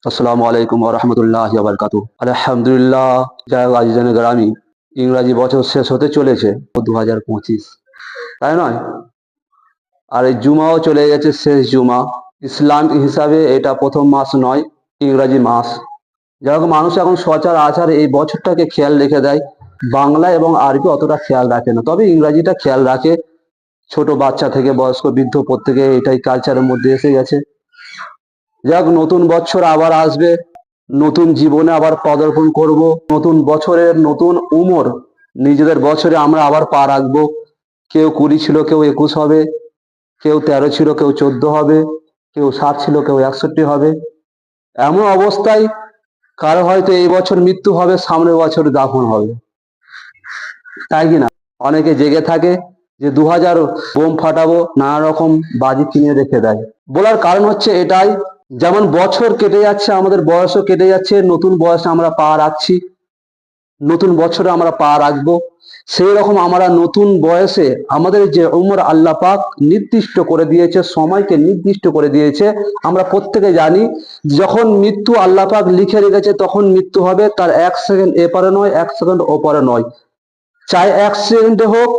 আসসালামু আলাইকুম ওয়া রাহমাতুল্লাহি ওয়া বারাকাতুহু। আলহামদুলিল্লাহ। যাই হোক আজিজান গ্রামী, ইংরাজি বছর শেষ হতে চলেছে 2025, তাই নয়? আর এই জুমাও চলে গেছে, শেষ জুমা। ইসলাম হিসাবে এটা প্রথম মাস নয়, ইংরাজি মাস। যাই হোক, মানুষ এখন সচরাচর এই বছরটাকে খেয়াল রেখে দেয়। বাংলা এবং আরবি অতটা খেয়াল রাখে না, তবে ইংরাজিটা খেয়াল রাখে। ছোট বাচ্চা থেকে বয়স্ক বৃদ্ধ প্রত্যেকে এটাই কালচারের মধ্যে এসে গেছে। যাক, নতুন বছর আবার আসবে, নতুন জীবনে আবার পদার্পণ করব, নতুন বছরের নতুন উমর, নিজেদের বছরে আমরা আবার পা রাখবো। কেউ 20 ছিল, কেউ 21 হবে, কেউ 13 ছিল, কেউ 14 হবে, কেউ 60 ছিল, কেউ 61 হবে। এমন অবস্থায় কারো হয়তো এই বছর মৃত্যু হবে, সামনের বছর দাফন হবে, তাই কিনা? অনেকে জেগে থাকে যে 2000 বোম ফাটাবো, নানা রকম বাজি কিনে রেখে দেয়। বলার কারণ হচ্ছে এটাই, যেমন বছর কেটে যাচ্ছে, আমাদের বয়সও কেটে যাচ্ছে, নতুন বয়সে আমরা পা রাখছি, নতুন বছরে আমরা পা রাখবো। সেই রকম আমরা নতুন বয়সে আমাদের যে উমর আল্লাহ পাক নির্দিষ্ট করে দিয়েছে, সময়কে নির্দিষ্ট করে দিয়েছে, আমরা প্রত্যেকে জানি যখন মৃত্যু আল্লাহ পাক লিখে রেখেছে তখন মৃত্যু হবে, তার 1 সেকেন্ড এপারে নয়, 1 সেকেন্ড ওপারে নয়। চাই অ্যাক্সিডেন্টে হোক,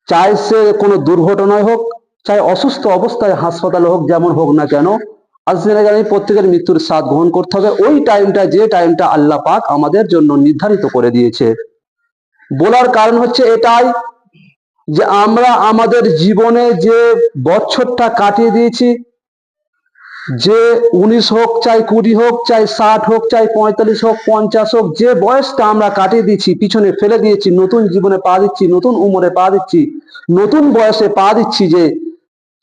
চাই সে কোনো দুর্ঘটনায় হোক, চাই অসুস্থ অবস্থায় হাসপাতালে হোক, যেমন হোক না কেন, প্রত্যেকের মৃত্যুর স্বাদ গ্রহণ করতে হবে ওই টাইমটা, যে টাইমটা আল্লাহ পাক আমাদের জন্য নির্ধারিত করে দিয়েছে। বলার কারণ হচ্ছে এটাই যে আমরা আমাদের জীবনে যে বছরটা কাটিয়ে দিয়েছি, যে 19 হোক, চাই 20 হোক, চাই 60 হোক, চাই 45 হোক, 50 হোক, যে বয়সটা আমরা কাটিয়ে দিচ্ছি, পিছনে ফেলে দিয়েছি, নতুন জীবনে পা দিচ্ছি, নতুন উমরে পা দিচ্ছি, নতুন বয়সে পা দিচ্ছি, যে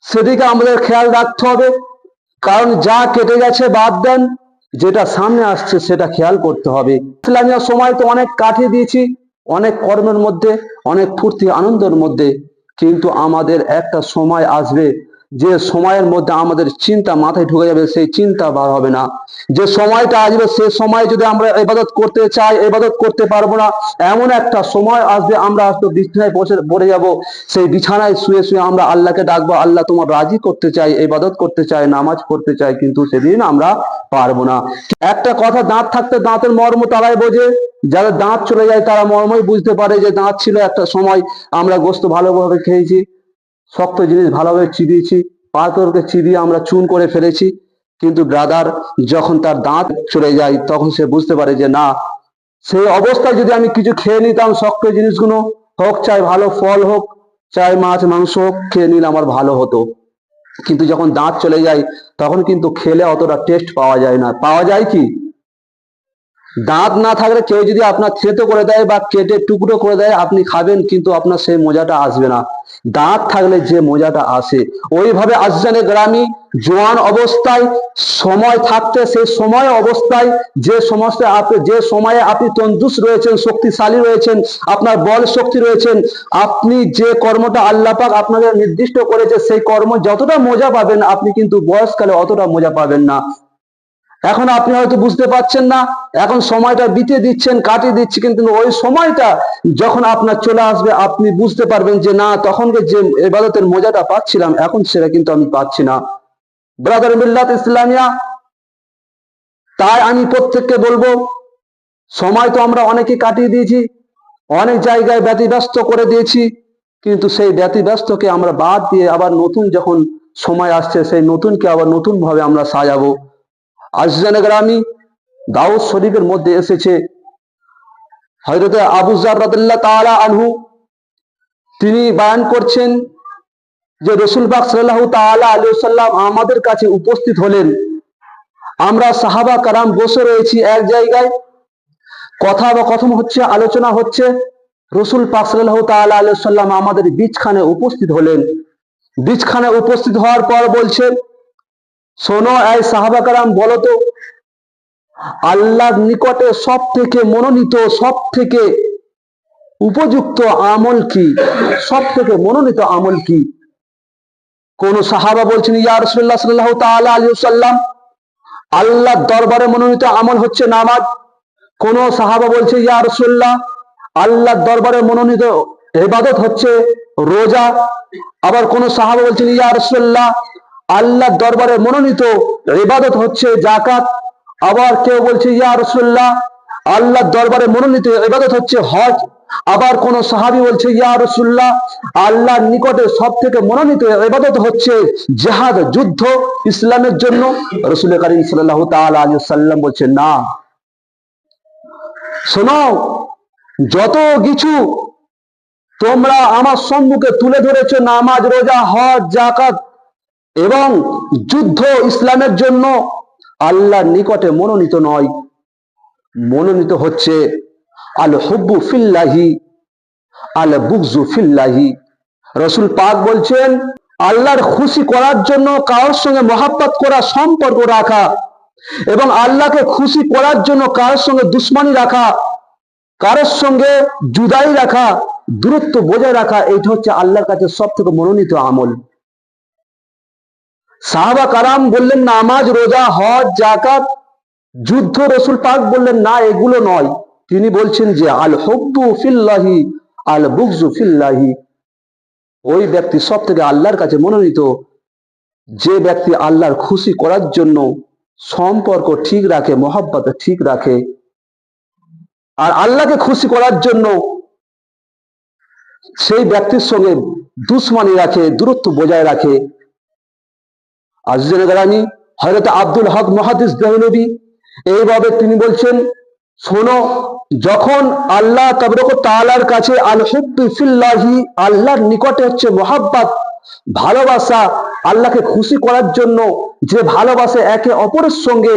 সেদিকে আমাদের খেয়াল রাখতে হবে। কারণ যা কেটে গেছে বাদ দেন, যেটা সামনে আসছে সেটা খেয়াল করতে হবে। ইসলামিয়া সময় তো অনেক কাটিয়ে দিয়েছি, অনেক কর্মের মধ্যে, অনেক ফুর্তি আনন্দের মধ্যে, কিন্তু আমাদের একটা সময় আসবে যে সময়ের মধ্যে আমাদের চিন্তা মাথায় ঢুকে যাবে, সেই চিন্তা বার হবে না। যে সময়টা আসবে সে সময় যদি আমরা ইবাদত করতে চাই, ইবাদত করতে পারবো না। এমন একটা সময় আসবে আমরা হয়তো বিছানায় পড়ে যাব, সেই বিছানায় শুয়ে শুয়ে আমরা আল্লাহকে ডাকবো, আল্লাহ তোমার রাজি করতে চাই, ইবাদত করতে চাই, নামাজ পড়তে চাই, কিন্তু সেদিন আমরা পারবো না। একটা কথা, দাঁত থাকতে দাঁতের মর্ম তারাই বোঝে, যাদের দাঁত চলে যায় তারা মর্মই বুঝতে পারে যে দাঁত ছিল একটা সময়, আমরা গোস্ত ভালোভাবে খেয়েছি, শক্ত জিনিস ভালোভাবে চিবিয়েছি, পাথরকে চিবিয়ে আমরা চুন করে ফেলেছি, কিন্তু ব্রাদার যখন তার দাঁত চলে যায় তখন সে বুঝতে পারে যে না, সেই অবস্থায় যদি আমি কিছু খেয়ে নিতাম, শক্ত জিনিসগুলো হোক, চাই ভালো ফল হোক, চাই মাছ মাংস হোক, খেয়ে নিলে আমার ভালো হতো। কিন্তু যখন দাঁত চলে যায় তখন কিন্তু খেলে অতটা টেস্ট পাওয়া যায় না। পাওয়া যায় কি? দাঁত না থাকলে কেউ যদি আপনার থেতো করে দেয় বা কেটে টুকরো করে দেয়, আপনি খাবেন, কিন্তু আপনার সেই মজাটা আসবে না। দাঁত থাকলে যে মজাটা আসে, ওইভাবে আজজানে গ্রামী জোয়ান অবস্থায়, সময় থাকতে, সেই সময় অবস্থায়, যে সময়ে আপনি তন্দুরুস্ত রয়েছেন, শক্তিশালী রয়েছেন, আপনার বল শক্তি রয়েছেন, আপনি যে কর্মটা আল্লাহ পাক আপনাকে নির্দিষ্ট করেছে সেই কর্ম যতটা মজা পাবেন, আপনি কিন্তু বয়সকালে অতটা মজা পাবেন না। এখন আপনি হয়তো বুঝতে পারছেন না, এখন সময়টা বিতে দিচ্ছেন, কাটিয়ে দিচ্ছি, কিন্তু ওই সময়টা যখন আপনার চলে আসবে আপনি বুঝতে পারবেন যে না, তখনকে যে ইবাদতের মজাটা পাচ্ছিলাম এখন সেটা কিন্তু আমি পাচ্ছি না। ব্রাদার মিল্লাত ইসলামিয়া, তাই আমি প্রত্যেককে বলবো, সময় তো আমরা অনেকে কাটিয়ে দিয়েছি, অনেক জায়গায় ব্যতিব্যস্ত করে দিয়েছি, কিন্তু সেই ব্যতিব্যস্তকে আমরা বাদ দিয়ে আবার নতুন যখন সময় আসছে, সেই নতুনকে আবার নতুন ভাবে আমরা সাজাবো। আজিজানে গ্রামী, দাউদ শরীফের মধ্যে এসেছে, হযরতে আবু যর রাদিয়াল্লাহু তাআলা আনহু তিনি বয়ান করছেন যে রাসূল পাক সাল্লাল্লাহু তাআলা আলাইহি ওয়াসাল্লাম আমাদের কাছে উপস্থিত হলেন। আমরা সাহাবা কারাম বসে রয়েছি এক জায়গায়, কথা বা কথম হচ্ছে, আলোচনা হচ্ছে। রাসূল পাক সাল্লাল্লাহু তাআলা আলাইহি ওয়াসাল্লাম আমাদের বিচখানে উপস্থিত হলেন। বিচখানে উপস্থিত হওয়ার পর বলছেন, শোনো এই সাহাবা কারাম, বলো তো আল্লাহর নিকটে সব থেকে মনোনীত, সব থেকে উপযুক্ত আমল কি? সব থেকে মনোনীত আমল কি? কোন সাহাবা বলছেন, ইয়া রাসূলুল্লাহ সাল্লাল্লাহু তাআলা আলাইহি ওয়াসাল্লাম, আল্লাহর দরবারে মনোনীত আমল হচ্ছে নামাজ। কোন সাহাবা বলছে, ইয়া রাসূলুল্লাহ, আল্লাহর দরবারে মনোনীত ইবাদত হচ্ছে রোজা। আবার কোন সাহাবা বলছেন, ইয়া রাসূলুল্লাহ, আল্লাহর দরবারে মনোনীত ইবাদত হচ্ছে যাকাত। আবার কেউ বলছে ইয়া রাসূলুল্লাহ আল্লাহর দরবারে মনোনীত ইবাদত হচ্ছে হজ। আবার কোন সাহাবী বলছে ইয়া রাসূলুল্লাহ আল্লাহর নিকটে সবথেকে মনোনীত ইবাদত হচ্ছে জিহাদ, যুদ্ধ ইসলামের জন্য। রাসূল করিম সাল্লাল্লাহু তাআলা আলাইহি ওয়াসাল্লাম বলছেন না, শোনো, যত কিছু তোমরা আমার সম্মুখে তুলে ধরেছো, নামাজ, রোজা, হজ, যাকাত এবং যুদ্ধ ইসলামের জন্য, আল্লাহর নিকটে মনোনীত নয়। মনোনীত হচ্ছে আল হুব্বু ফিল্লাহি আল বুগজু ফিল্লাহি। রাসূল পাক বলছেন আল্লাহর খুশি করার জন্য কারোর সঙ্গে মহাব্বত করা, সম্পর্ক রাখা, এবং আল্লাহকে খুশি করার জন্য কারোর সঙ্গে দুশ্মনী রাখা, কারোর সঙ্গে জুদাই রাখা, দূরত্ব বজায় রাখা, এইটা হচ্ছে আল্লাহর কাছে সব থেকে মনোনীত আমল। সাহাবা কারাম বললেন নামাজ, রোজা, হজ, যাকাত, যুদ্ধ। রাসূল পাক বললেন না, এগুলো নয়। তিনি বলছেন যে আল হুব্বু ফিল্লাহি আল বুগজু ফিল্লাহি। ওই ব্যক্তি সব থেকে আল্লাহর কাছে মনোনীত যে ব্যক্তি আল্লাহর খুশি করার জন্য সম্পর্ক ঠিক রাখে, মহব্বত ঠিক রাখে, আর আল্লাহকে খুশি করার জন্য সেই ব্যক্তির সঙ্গে দুশ্মনী রাখে, দূরত্ব বজায় রাখে। আজিজে গ্রামী, হযরত আব্দুল হক মুহাদ্দিস দেহলভী এইভাবে তিনি বলছেন, শোনো, যখন আল্লাহ তাবারক ওয়া তাআলার কাছে আল হুব্বু ফিল্লাহি, আল্লাহর নিকটে হচ্ছে মহব্বত, ভালোবাসা, আল্লাহকে খুশি করার জন্য যে ভালোবাসে একে অপরের সঙ্গে,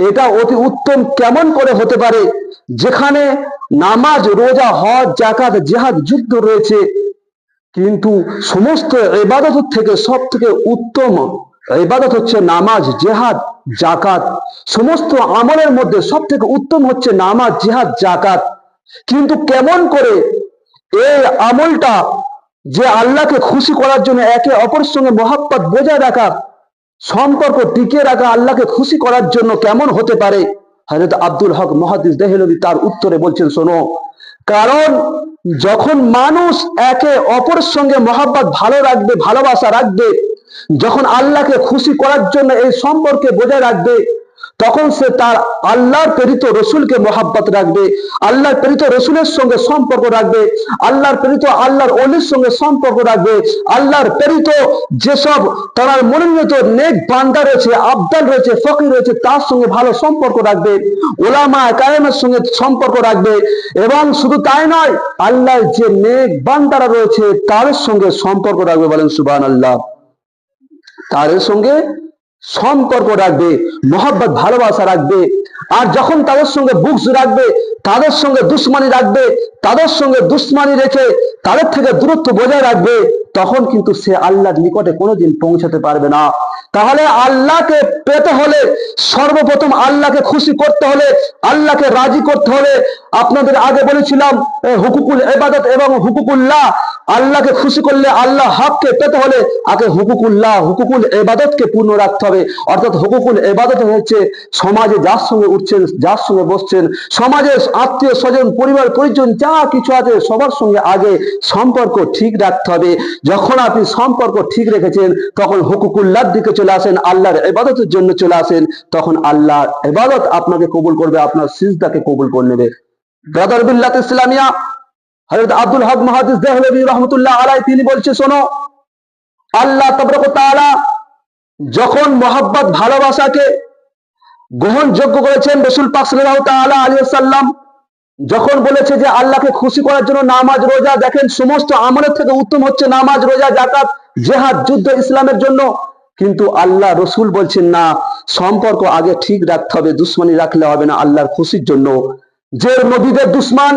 এটা অতি উত্তম কেমন করে হতে পারে? যেখানে নামাজ, রোজা, হজ, যাকাত, জিহাদ, যুদ্ধ রয়েছে, কিন্তু সমস্ত ইবাদত থেকে সব থেকে উত্তম ইবাদত হচ্ছে নামাজ, জিহাদ, যাকাত। সমস্ত আমলের মধ্যে সব থেকে উত্তম হচ্ছে নামাজ, জিহাদ, যাকাত। কিন্তু কেমন করে এই আমলটা, যে আল্লাহকে খুশি করার জন্য একে অপরের সঙ্গে মহব্বত বজায় রাখা, সম্পর্ক টিকিয়ে রাখা, আল্লাহকে খুশি করার জন্য কেমন হতে পারে? হযরত আব্দুল হক মুহাদ্দিস দেহলভী তার উত্তরে বলছেন, শোনো, কারণ যখন মানুষ একে অপরের সঙ্গে মহব্বত ভালো রাখবে, ভালোবাসা রাখবে, যখন আল্লাহকে খুশি করার জন্য এই সম্পর্কে বজায় রাখবে, তখন সে তার আল্লাহর প্রেরিত রসুলকে মহাব্বত রাখবে, আল্লাহর প্রেরিত রসুলের সঙ্গে সম্পর্ক রাখবে, আল্লাহর প্রেরিত আল্লাহর ওলির সঙ্গে সম্পর্ক রাখবে, আল্লাহর প্রেরিত যেসব তার মনোনীত নেক বান্দা রয়েছে, আবদাল রয়েছে, ফকির রয়েছে, তার সঙ্গে ভালো সম্পর্ক রাখবে, ওলামা কায়েমের সঙ্গে সম্পর্ক রাখবে। এবং শুধু তাই নয়, আল্লাহর যে নেক বান্দারা রয়েছে তাদের সঙ্গে সম্পর্ক রাখবে। বলেন সুবহানাল্লাহ। তাদের সঙ্গে সম্পর্ক রাখবে, মহব্বত, ভালোবাসা রাখবে। আর যখন তাদের সঙ্গে বুগজ রাখবে, তাদের সঙ্গে দুশ্মনী রাখবে, তাদের সঙ্গে দুশ্মনী রেখে তাদের থেকে দূরত্ব বজায় রাখবে, তখন কিন্তু সে আল্লাহর নিকটে কোনোদিন পৌঁছাতে পারবে না। তাহলে আল্লাহকে পেতে হলে সর্বপ্রথম আল্লাহকে খুশি করতে হলে, আল্লাহকে রাজি করতে হলে, আপনাদের আগে বলেছিলাম হুকুকুল ইবাদত এবং হুকুকুল্লাহ। আল্লাহকে খুশি করলে, আল্লাহ হককে পেতে হলে আগে হুকুকুল্লাহ, হুকুকুল ইবাদতকে পূর্ণ রাখতে হবে। অর্থাৎ হুকুকুল ইবাদত হচ্ছে সমাজে যার সঙ্গে উঠছেন, যার সঙ্গে বসছেন, সমাজের আত্মীয় স্বজন, পরিবার পরিজন যা কিছু আছে সবার সঙ্গে আগে সম্পর্ক ঠিক রাখতে হবে। যখন আপনি সম্পর্ক ঠিক রেখেছেন, তখন হুকুকুল্লাহর দিকে চলে আসেন, আল্লাহর ইবাদতের জন্য চলে আসেন, তখন আল্লাহর ইবাদত আপনাকে কবুল করবে, আপনার সিজদাকে কবুল করে নেবে। ব্রাদার বিল্লাত ইসলামিয়া, হযরত আব্দুল হক মুহাদ্দিস দেহলভী রাহমাতুল্লাহ আলাইহি তিনি বলছে, শোনো, আল্লাহ তাবারক ওয়া তাআলা যখন মহব্বত, ভালোবাসাকে গ্রহণযোগ্য করেছেন, রাসূল পাক সাল্লাল্লাহু তাআলা আলাইহি ওয়াসাল্লাম যখন বলেছে যে আল্লাহকে খুশি করার জন্য নামাজ, রোজা, দেখেন সমস্ত আমলের থেকে উত্তম হচ্ছে নামাজ, রোজা, যাকাত, জিহাদ, যুদ্ধ ইসলামের জন্য। কিন্তু আল্লাহ রসুল বলছেন না, সম্পর্ক আগে ঠিক রাখতে হবে, দুশ্মনী রাখলে হবে না আল্লাহর খুশির জন্য। যে নবীদের দুশ্মন,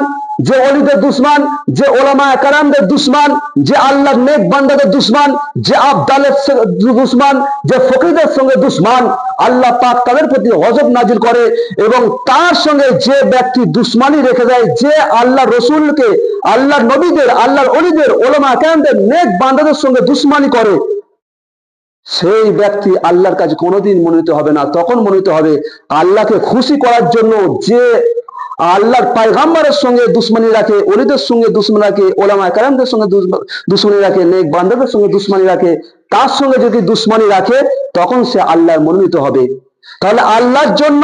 যে ওলিদের দুশ্মন, যে ওলামা কারামদের দুশ্মন, যে আল্লাহর নেক বান্দাদের দুশ্মন, যে আবদালের দুশ্মন, যে ফকিরদের সঙ্গে দুশ্মন, আল্লাহ পাক তাদের প্রতি গজব নাজিল করে। এবং তার সঙ্গে যে ব্যক্তি দুশ্মনী রেখে দেয়, যে আল্লাহ রসুলকে, আল্লাহর নবীদের, আল্লাহর ওলিদের, ওলামা কারামদের, নেক বান্দাদের সঙ্গে দুশ্মনী করে, সেই ব্যক্তি আল্লাহর কাছে কোনোদিন মনোনীত হবে না। তখন মনোনীত হবে আল্লাহকে খুশি করার জন্য যে আল্লাহর পয়গম্বরের সঙ্গে দুশ্মনী রাখে, ওলিদের সঙ্গে দুশ্মনী রাখে, ওলামা কারামদের সঙ্গে দুশ্মনী রাখে, নেক বান্দাদের সঙ্গে দুশ্মনী রাখে, তার সঙ্গে যদি দুশ্মনী রাখে, তখন সে আল্লাহর মনোনীত হবে। তাহলে আল্লাহর জন্য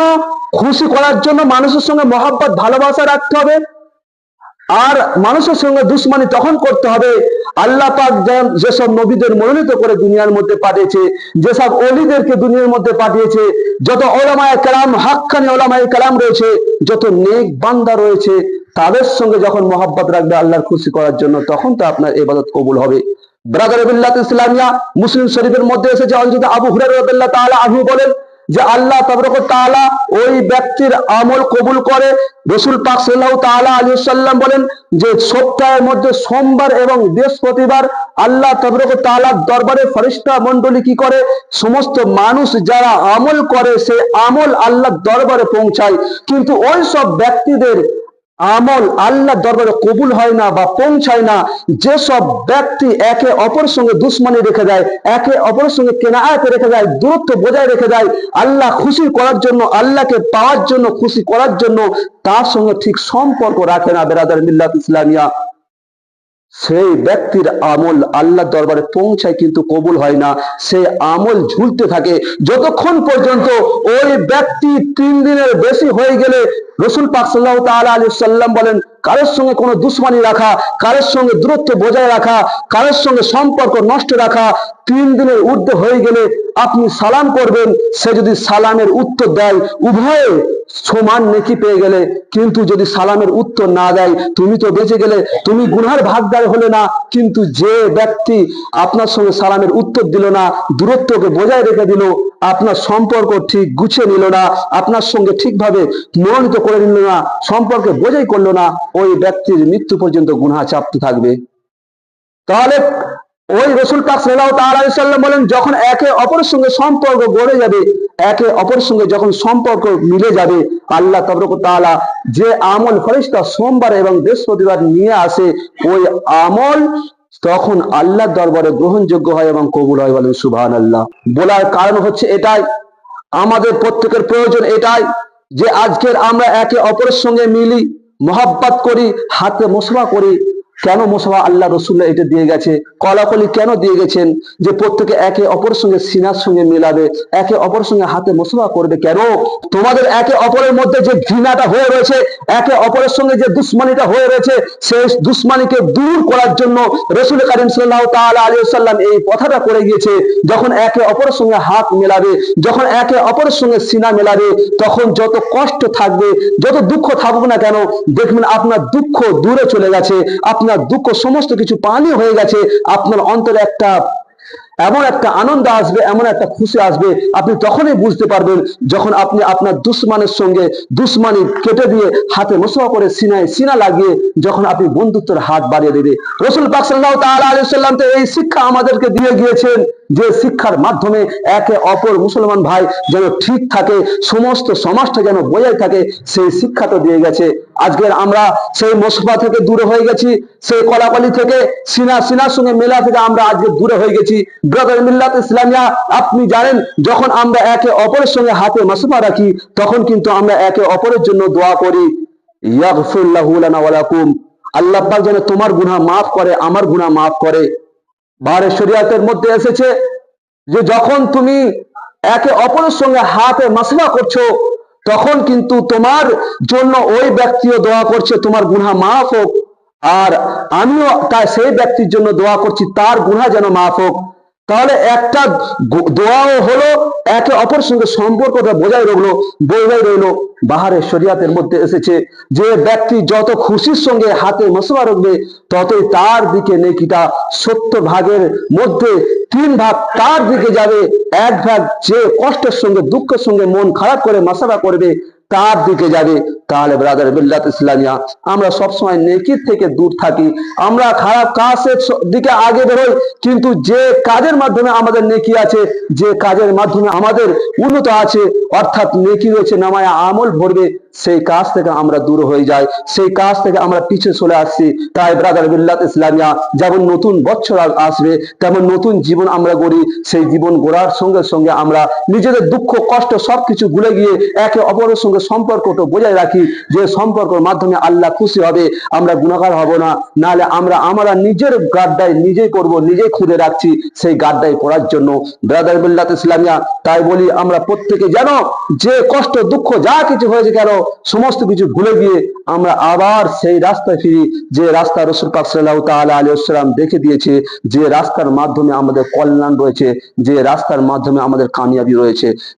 খুশি করার জন্য মানুষের সঙ্গে মহব্বত ভালোবাসা রাখতে হবে। আর মানুষের সঙ্গে দুশ্মনী তখন করতে হবে আল্লাহ পাক যেসব নবীদের মনোনীত করে দুনিয়ার মধ্যে পাঠিয়েছে, যেসব অলিদেরকে দুনিয়ার মধ্যে পাঠিয়েছে, যত ওলামায়ে কেরাম, হাক্কানি ওলামায়ে কেরাম রয়েছে, যত নেক বান্দা রয়েছে, তাদের সঙ্গে যখন মহব্বত রাখবে আল্লাহর খুশি করার জন্য, তখন তো আপনার ইবাদত কবুল হবে। ব্রাদার বিল্লাত ইসলামিয়া মুসলিম শরীফের মধ্যে এসেছে, হযরত আবু হুরায়রা রাদিয়াল্লাহু তাআলা আনহু বলেন যে আল্লাহ তাবারক ওয়া তাআলা ওই ব্যক্তির আমল কবুল করে। রাসূল পাক সাল্লাল্লাহু তাআলা আলাইহি ওয়াসাল্লাম বলেন যে সপ্তাহের মধ্যে সোমবার এবং বৃহস্পতিবার আল্লাহ তাবারক ওয়া তাআলার দরবারে ফেরেশতা মণ্ডলী কি করে, সমস্ত মানুষ যারা আমল করে সেই আমল আল্লাহর দরবারে পৌঁছায়। কিন্তু ওই সব ব্যক্তিদের আমল আল্লাহ দরবারে কবুল হয় না বা পৌঁছায় না যেসব ব্যক্তি একে অপরের সঙ্গে দুশ্মনী রেখে দেয়, একে অপরের সঙ্গে কেনাআত রেখে দেয়, দূরত্ব বজায় রেখে দেয়, আল্লাহ খুশি করার জন্য, আল্লাহকে পাওয়ার জন্য, খুশি করার জন্য তার সঙ্গে ঠিক সম্পর্ক রাখে না বেরাদার মিল্লাত ইসলামিয়া, সেই ব্যক্তির আমল আল্লাহ দরবারে পৌঁছায় কিন্তু কবুল হয় না। সেই আমল ঝুলতে থাকে যতক্ষণ পর্যন্ত ওই ব্যক্তি 3 দিনের বেশি হয়ে গেলে, রাসূল পাক সাল্লাল্লাহু তাআলা আলাইহি সাল্লাম বলেন কারোর সঙ্গে কোনো দুশ্মনী রাখা, কারোর সঙ্গে দূরত্ব বজায় রাখা, কারোর সঙ্গে সম্পর্ক নষ্ট রাখা 3 দিনের ঊর্ধ্বে হয়ে গেলে আপনি সালাম করবেন, সে যদি সালামের উত্তর দেয় উভয়ে সমান নেকি পেয়ে গেলে। কিন্তু যদি সালামের উত্তর না দেয় তুমি তো বেঁচে গেলে, তুমি গুনার ভাগদার হলে না। কিন্তু যে ব্যক্তি আপনার সঙ্গে সালামের উত্তর দিল না, দূরত্বকে বজায় রেখে দিল, আপনার সম্পর্ক ঠিক গুছিয়ে নিল না, আপনার সঙ্গে ঠিকভাবে মনোনীত করে নিল না, সম্পর্কে বজায় করলো না, ওই ব্যক্তির মৃত্যু পর্যন্ত গুনাহ চাপতে থাকবে। তাহলে ওই রাসূল পাক সাল্লাল্লাহু তাআলা আলাইহি সাল্লাম বলেন যখন একে অপরের সঙ্গে সম্পর্ক গড়ে যাবে, একে অপরের সঙ্গে যখন সম্পর্ক মিলে যাবে, আল্লাহ তাবারক ওয়া তাআলা যে আমল ফেরেশতা সোমবার এবং বৃহস্পতিবার নিয়ে আসে, ওই আমল তখন আল্লাহর দরবারে গ্রহণযোগ্য হয় এবং কবুল হয়। বলেন সুবহানাল্লাহ। বলার কারণ হচ্ছে এটাই, আমাদের প্রত্যেকের প্রয়োজন এটাই যে আজকের আমরা একে অপরের সঙ্গে মিলি, মহব্বত করি, হাতে মুসওয়া করি। কেন মুসওয়া আল্লাহ রাসূল এটা দিয়ে গেছে, কলাকলি কেন দিয়ে গেছেন যে প্রত্যেকে একে অপরের সঙ্গে সিনার সঙ্গে মিলাবে, একে অপরের সঙ্গে হাতে মুসওয়া করবে। কেন? তোমাদের একে অপরের মধ্যে যে ঘৃণাটা হয়ে রয়েছে, একে অপরের সঙ্গে যে দুশ্মনীটা হয়ে রয়েছে, সেই দুশ্মনীকে দূর করার জন্য রাসূল কারীম সাল্লাল্লাহু তাআলা আলাইহি ওয়াসাল্লাম এই কথাটা করে গিয়েছে, যখন একে অপরের সঙ্গে হাত মেলাবে, যখন একে অপরের সঙ্গে সিনা মেলাবে, তখন যত কষ্ট থাকবে, যত দুঃখ থাকুক না কেন, দেখবেন আপনার দুঃখ দূরে চলে গেছে, আপনার দুঃখ সমস্ত কিছু পানি হয়ে গেছে, আপনার অন্তরে এমন একটা আনন্দ আসবে, এমন একটা খুশি আসবে, আপনি তখনই বুঝতে পারবেন যখন আপনি আপনার দুশ্মনের সঙ্গে দুশ্মনী কেটে দিয়ে হাতে মুসওয়া করে সিনায় সিনা লাগিয়ে যখন আপনি বন্ধুত্বের হাত বাড়িয়ে দেবে। রাসূল পাক সাল্লাল্লাহু তাআলা আলাইহি ওয়াসাল্লাম তো এই শিক্ষা আমাদেরকে দিয়ে গিয়েছেন, যে শিক্ষার মাধ্যমে একে অপর মুসলমান ভাই যেন ঠিক থাকে, সমস্ত সমাজটা যেন বজায় থাকে, সেই শিক্ষা তো দিয়ে গেছে। আজকের আমরা সেই মুসওয়া থেকে দূরে হয়ে গেছি, সেই কলাকলি থেকে, সিনার সঙ্গে মেলা থেকে আমরা আজকে দূরে হয়ে গেছি। ব্রাদার মিল্লাত ইসলামিয়া, আপনি জানেন যখন আমরা একে অপরের সঙ্গে হাতে মুসওয়া রাখি, তখন কিন্তু আমরা একে অপরের জন্য দোয়া করি, ইয়াগফিরুল্লাহু লানা ওয়া লাকুম, আল্লাহ পাক যেন তোমার গুনাহ মাফ করে, আমার গুনাহ মাফ করে। বারে শরীয়তের মধ্যে এসেছে যে যখন তুমি একে অপরের সঙ্গে হাতে মুসওয়া করছো, তখন কিন্তু তোমার জন্য ওই ব্যক্তিও দোয়া করছে তোমার গুনাহ মাফ হোক, আর আমিও তাই সেই ব্যক্তির জন্য দোয়া করছি তার গুনাহ যেন মাফ হোক। তাহলে একটা দোয়াও হলো, একে অপরের সঙ্গে সম্পর্কটা বজায় রইলো। বাহারে শরিয়াতের মধ্যে এসেছে যে ব্যক্তি যত খুশির সঙ্গে হাতে মুসওয়া রাখবে, ততই তার দিকে নেকিটা 70 ভাগের মধ্যে 3 ভাগ তার দিকে যাবে, 1 ভাগ যে কষ্টের সঙ্গে দুঃখের সঙ্গে মন খারাপ করে মুসওয়া করবে তার দিকে যাবে। তাহলে ব্রাদার মিল্লাত ইসলামিয়া, আমরা সবসময় নেকির থেকে দূর থাকি, আমরা খারাপ কাজের দিকে আগে বেরোই, কিন্তু যে কাজের মাধ্যমে আমাদের নেকি আছে, যে কাজের মাধ্যমে আমাদের উন্নত আছে, অর্থাৎ নেকি রয়েছে, নামায় আমল ভরবে, সেই কাজ থেকে আমরা দূর হয়ে যাই, সেই কাজ থেকে আমরা পিছিয়ে চলে আসছি। তাই ব্রাদার মিল্লাত ইসলামিয়া, যেমন নতুন বছর আসবে তেমন নতুন জীবন আমরা গড়ি, সেই জীবন গড়ার সঙ্গে সঙ্গে আমরা নিজেদের দুঃখ কষ্ট সবকিছু ভুলে গিয়ে একে অপরের সঙ্গে সম্পর্কটা বজায় রাখি, যে সম্পর্কের মাধ্যমে আল্লাহ খুশি হবে, আমরা গুনাহগার হব না। নাহলে আমরা নিজের গাড্ডায় নিজেই করব, নিজেই খুঁড়ে রাখছি সেই গাড্ডায় পড়ার জন্য। ব্রাদার বিল্লাত ইসলামিয়া, তাই বলি আমরা প্রত্যেকে যেন যে কষ্ট দুঃখ যা কিছু হয়েছে কেন সমস্ত কিছু ভুলে গিয়ে আমরা আবার সেই রাস্তায় ফিরি, যে রাস্তা রাসূল পাক সাল্লাল্লাহু তাআলা আলাইহি ওয়াসাল্লাম দেখে দিয়েছে, যে রাস্তার মাধ্যমে আমাদের কল্যাণ রয়েছে, যে রাস্তার মাধ্যমে আমাদের কামিয়াবি রয়েছে।